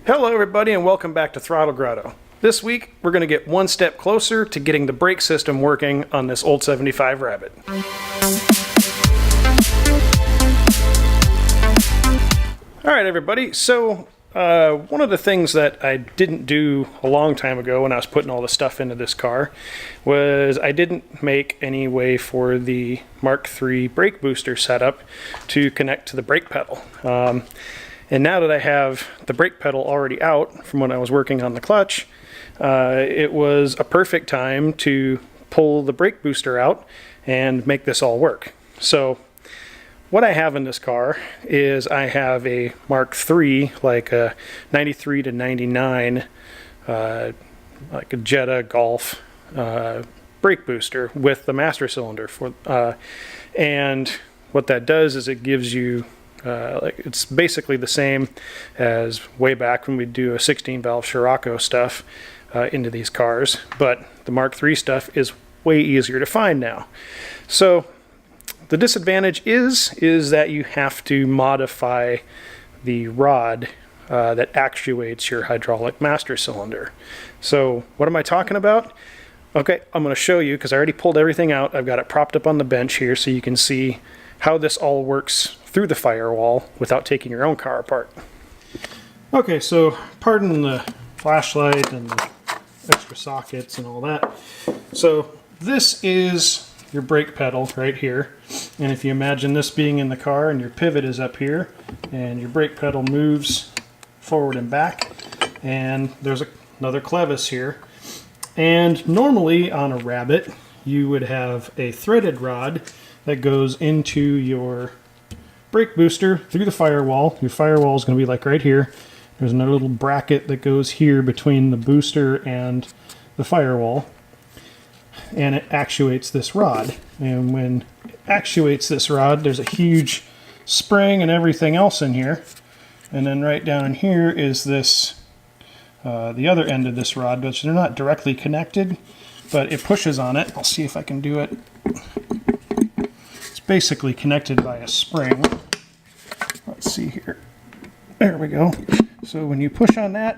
Hello everybody and welcome back to Throttle Grotto. This week we're going to get one step closer to getting the brake system working on this old 75 Rabbit. Alright everybody, so one of the things that I didn't do a long time ago when I was putting all the stuff into this car was I didn't make any way for the Mk3 brake booster setup to connect to the brake pedal. And now that I have the brake pedal already out from when I was working on the clutch, it was a perfect time to pull the brake booster out and make this all work. So what I have in this car is I have a Mk3, like a 93 to 99, like a Jetta Golf brake booster with the master cylinder. And what that does is it gives you it's basically the same as way back when we do a 16 valve Scirocco stuff into these cars, but the Mk3 stuff is way easier to find now. So the disadvantage is that you have to modify the rod that actuates your hydraulic master cylinder. So what am I talking about? Okay, I'm going to show you because I already pulled everything out. I've got it propped up on the bench here so you can see how this all works through the firewall without taking your own car apart. Okay, so pardon the flashlight and the extra sockets and all that. So this is your brake pedal right here. And if you imagine this being in the car and your pivot is up here and your brake pedal moves forward and back, and there's another clevis here. And normally on a Rabbit, you would have a threaded rod that goes into your brake booster through the firewall. Your firewall is going to be like right here. There's another little bracket that goes here between the booster and the firewall, and it actuates this rod. And when it actuates this rod, there's a huge spring and everything else in here. And then right down in here is this the other end of this rod, which they're not directly connected, but it pushes on it. I'll see if I can do it. It's basically connected by a spring. Let's see here. There we go. So when you push on that,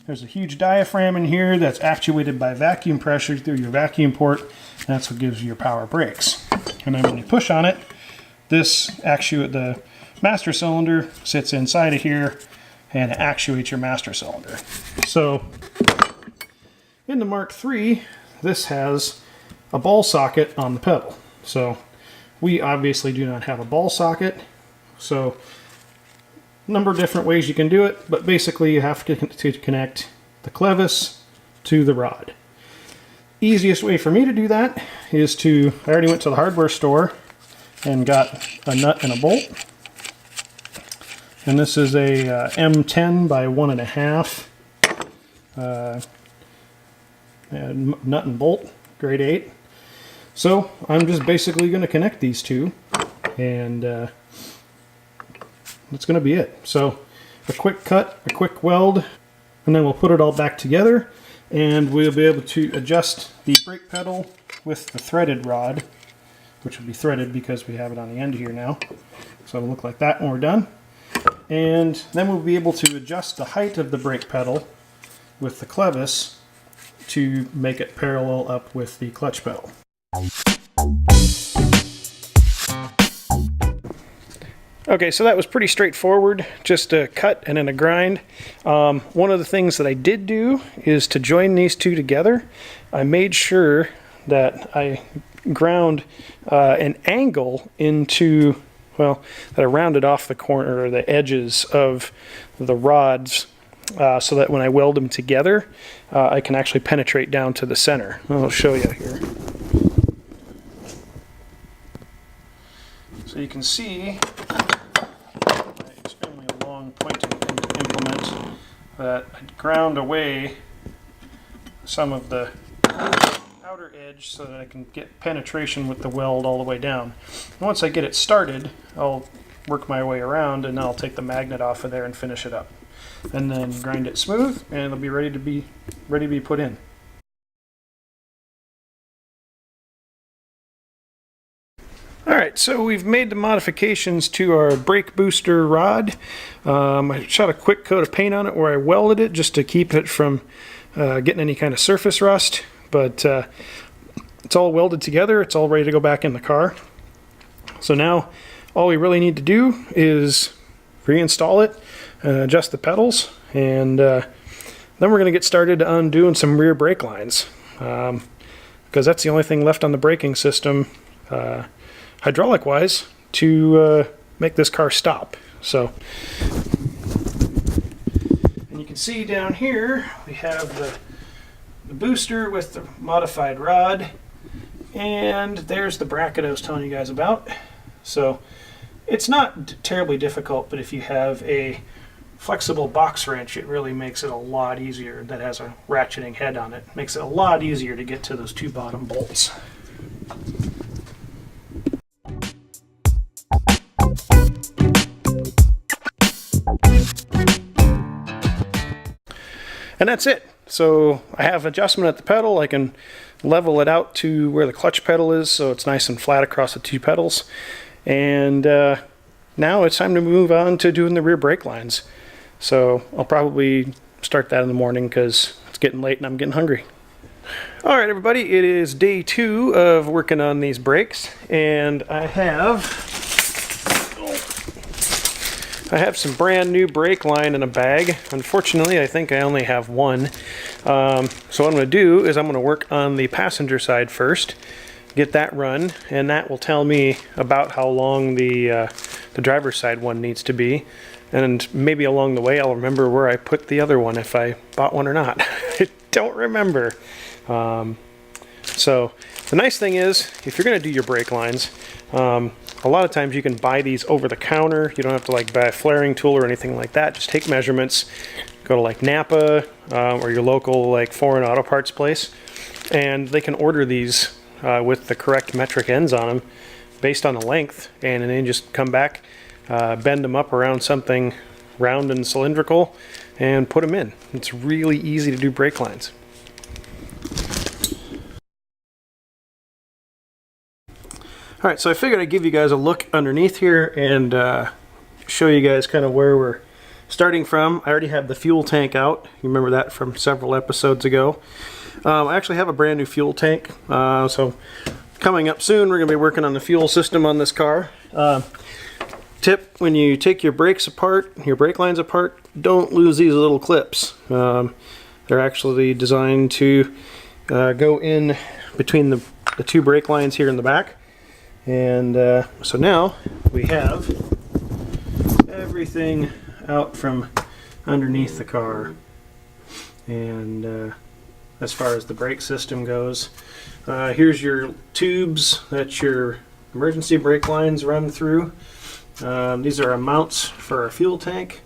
there's a huge diaphragm in here that's actuated by vacuum pressure through your vacuum port. And that's what gives you your power brakes. And then when you push on it, the master cylinder sits inside of here and it actuates your master cylinder. So in the Mk3, this has a ball socket on the pedal. So we obviously do not have a ball socket. So a number of different ways you can do it, but basically you have to connect the clevis to the rod. Easiest way for me to do that is I already went to the hardware store and got a nut and a bolt. And this is a M10 by 1.5 nut and bolt, grade 8. So I'm just basically going to connect these two, and that's going to be it. So a quick cut, a quick weld, and then we'll put it all back together, and we'll be able to adjust the brake pedal with the threaded rod, which will be threaded because we have it on the end here now. So it'll look like that when we're done. And then we'll be able to adjust the height of the brake pedal with the clevis to make it parallel up with the clutch pedal. Okay, so that was pretty straightforward, just a cut and then a grind. One of the things that I did do is to join these two together. I made sure that I ground an angle into, well, that I rounded off the corner or the edges of the rods so that when I weld them together, I can actually penetrate down to the center. I'll show you here. So you can see my extremely long pointing implement that I ground away some of the outer edge so that I can get penetration with the weld all the way down. And once I get it started, I'll work my way around and then I'll take the magnet off of there and finish it up. And then grind it smooth and it'll be ready to be put in. Alright, so we've made the modifications to our brake booster rod. I shot a quick coat of paint on it where I welded it just to keep it from getting any kind of surface rust. But it's all welded together, it's all ready to go back in the car. So now all we really need to do is reinstall it, adjust the pedals, and then we're going to get started on doing some rear brake lines. Because that's the only thing left on the braking system hydraulic wise to make this car stop. So, and you can see down here we have the booster with the modified rod, and there's the bracket I was telling you guys about. So it's not terribly difficult, but if you have a flexible box wrench, it really makes it a lot easier. That has a ratcheting head on it. Makes it a lot easier to get to those two bottom bolts. And that's it. So I have adjustment at the pedal. I can level it out to where the clutch pedal is, so it's nice and flat across the two pedals. And now it's time to move on to doing the rear brake lines. So I'll probably start that in the morning because it's getting late and I'm getting hungry. Alright everybody, it is day 2 of working on these brakes, and I have some brand new brake line in a bag. Unfortunately, I think I only have one. So what I'm going to do is I'm going to work on the passenger side first, get that run, and that will tell me about how long the driver's side one needs to be. And maybe along the way I'll remember where I put the other one, if I bought one or not. I don't remember. So the nice thing is, if you're going to do your brake lines, a lot of times you can buy these over the counter. You don't have to like buy a flaring tool or anything like that. Just take measurements, go to like Napa or your local like foreign auto parts place, and they can order these with the correct metric ends on them based on the length, and then just come back, bend them up around something round and cylindrical, and put them in. It's really easy to do brake lines. Alright, so I figured I'd give you guys a look underneath here and show you guys kind of where we're starting from. I already have the fuel tank out. You remember that from several episodes ago. I actually have a brand new fuel tank. So coming up soon, we're going to be working on the fuel system on this car. Tip, when you take your brakes apart, your brake lines apart, don't lose these little clips. They're actually designed to go in between the two brake lines here in the back. And so now we have everything out from underneath the car. And as far as the brake system goes, here's your tubes that your emergency brake lines run through. These are our mounts for our fuel tank,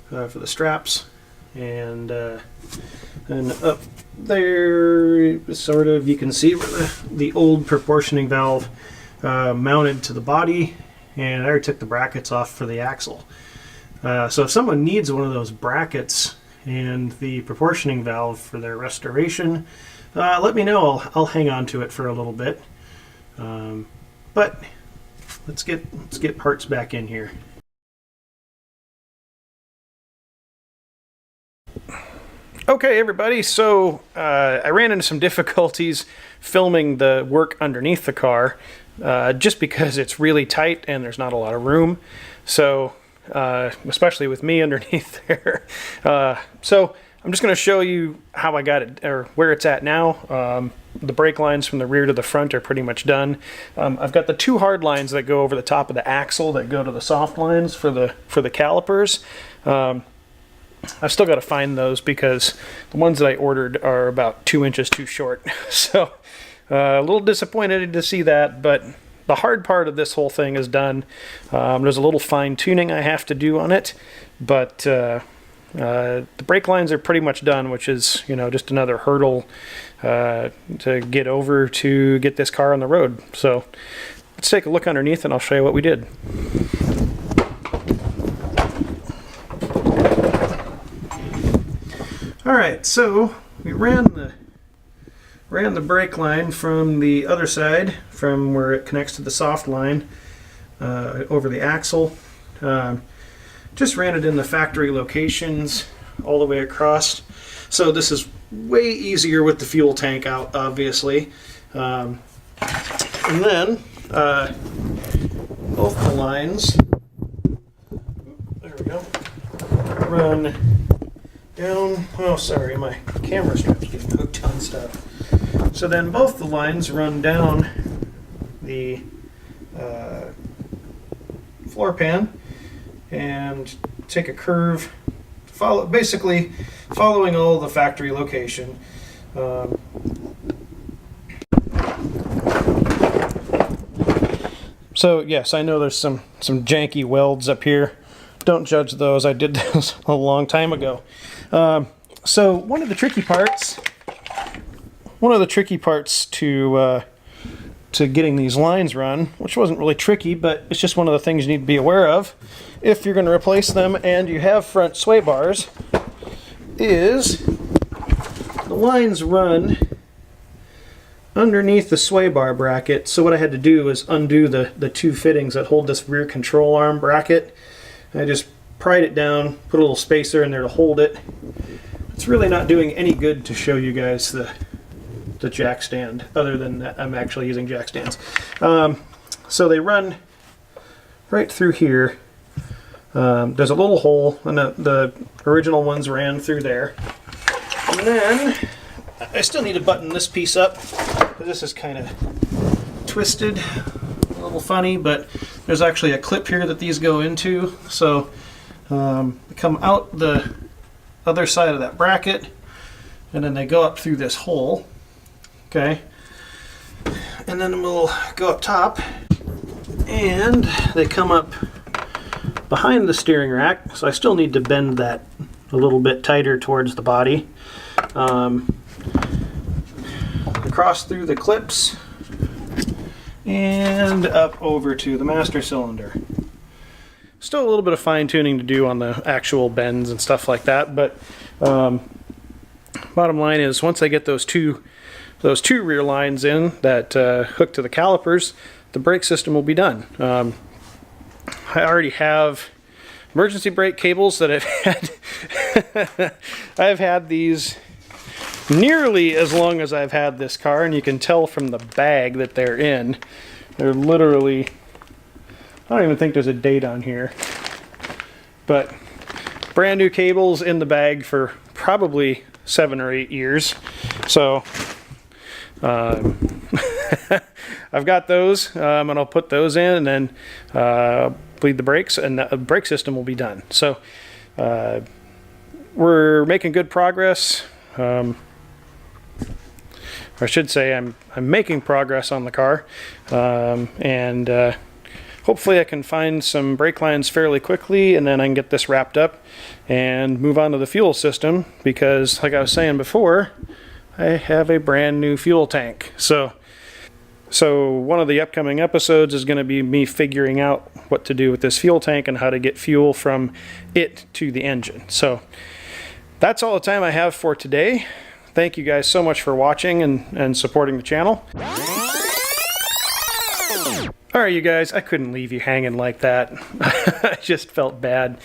for the straps. And up there, sort of, you can see where the old proportioning valve mounted to the body, and I already took the brackets off for the axle. So if someone needs one of those brackets and the proportioning valve for their restoration, let me know. I'll hang on to it for a little bit. But let's get parts back in here. Okay everybody, so I ran into some difficulties filming the work underneath the car. Just because it's really tight and there's not a lot of room, so especially with me underneath there. So I'm just going to show you how I got it, or where it's at now. The brake lines from the rear to the front are pretty much done. I've got the two hard lines that go over the top of the axle that go to the soft lines for the calipers. I've still got to find those because the ones that I ordered are about 2 inches too short. So a little disappointed to see that, but the hard part of this whole thing is done. There's a little fine tuning I have to do on it, but the brake lines are pretty much done, which is, you know, just another hurdle to get over to get this car on the road. So let's take a look underneath and I'll show you what we did. Alright, so we ran the ran the brake line from the other side, from where it connects to the soft line, over the axle. Just ran it in the factory locations all the way across. So this is way easier with the fuel tank out, obviously. And then both the lines, there we go, run down. Oh, sorry, my camera strap's getting hooked on stuff. So then both the lines run down the floor pan and take a curve, basically following all the factory location. So yes, I know there's some janky welds up here. Don't judge those. I did those a long time ago. So one of the tricky parts to getting these lines run, which wasn't really tricky, but it's just one of the things you need to be aware of if you're going to replace them and you have front sway bars, is the lines run underneath the sway bar bracket. So what I had to do is undo the two fittings that hold this rear control arm bracket. I just pried it down, put a little spacer in there to hold it. It's really not doing any good to show you guys the jack stand, other than that I'm actually using jack stands. So they run right through here. There's a little hole, and the original ones ran through there. And then I still need to button this piece up, because this is kind of twisted, a little funny, but there's actually a clip here that these go into. So they come out the other side of that bracket, and then they go up through this hole. Okay, and then we'll go up top, and they come up behind the steering rack, so I still need to bend that a little bit tighter towards the body. Across through the clips and up over to the master cylinder. Still a little bit of fine tuning to do on the actual bends and stuff like that, but bottom line is, once I get those two rear lines in that hook to the calipers, the brake system will be done. I already have emergency brake cables that I've had. I've had these nearly as long as I've had this car, and you can tell from the bag that they're in. They're literally, I don't even think there's a date on here, but brand new cables in the bag for probably 7 or 8 years. So I've got those, and I'll put those in, and then bleed the brakes, and the brake system will be done. So we're making good progress. Or I should say I'm making progress on the car, and hopefully I can find some brake lines fairly quickly, and then I can get this wrapped up and move on to the fuel system, because like I was saying before, I have a brand new fuel tank. So one of the upcoming episodes is going to be me figuring out what to do with this fuel tank and how to get fuel from it to the engine. So that's all the time I have for today. Thank you guys so much for watching and supporting the channel. All right, you guys, I couldn't leave you hanging like that. I just felt bad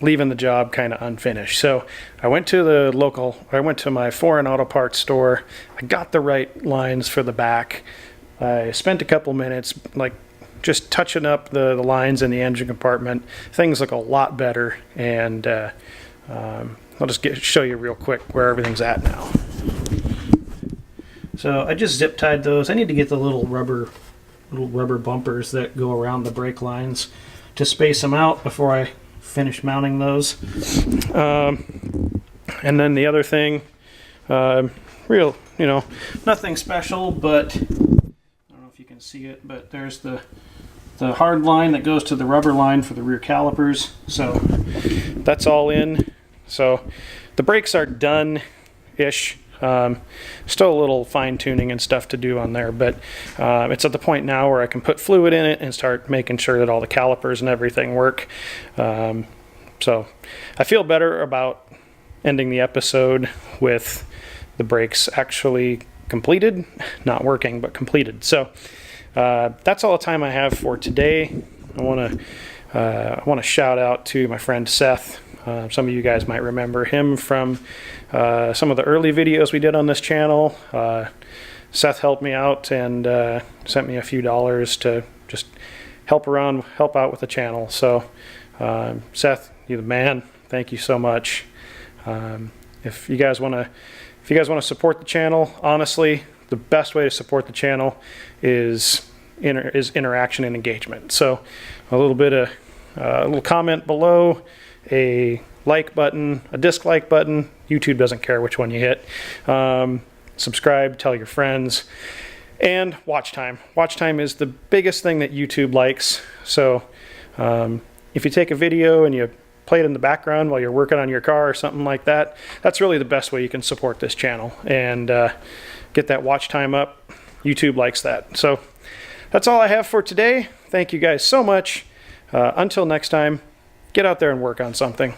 leaving the job kind of unfinished. So I went to my foreign auto parts store. I got the right lines for the back. I spent a couple minutes just touching up the lines in the engine compartment. Things look a lot better, and I'll just show you real quick where everything's at now. So I just zip tied those. I need to get the little rubber bumpers that go around the brake lines to space them out before I finish mounting those. And then the other thing, nothing special, but I don't know if you can see it, but there's the hard line that goes to the rubber line for the rear calipers. So that's all in. So the brakes are done-ish. Still a little fine-tuning and stuff to do on there, but it's at the point now where I can put fluid in it and start making sure that all the calipers and everything work. So I feel better about ending the episode with the brakes actually completed, not working, but completed. So that's all the time I have for today. I want to shout out to my friend Seth. Some of you guys might remember him from some of the early videos we did on this channel. Seth helped me out and sent me a few dollars to just help out with the channel. So Seth, you're the man. Thank you so much. If you guys want to support the channel, honestly, the best way to support the channel is interaction and engagement. So a little comment below, a like button, a dislike button. YouTube doesn't care which one you hit. Subscribe, tell your friends, and watch time. Watch time is the biggest thing that YouTube likes. So if you take a video and you play it in the background while you're working on your car or something like that, that's really the best way you can support this channel and get that watch time up. YouTube likes that. So that's all I have for today. Thank you guys so much. Until next time, get out there and work on something.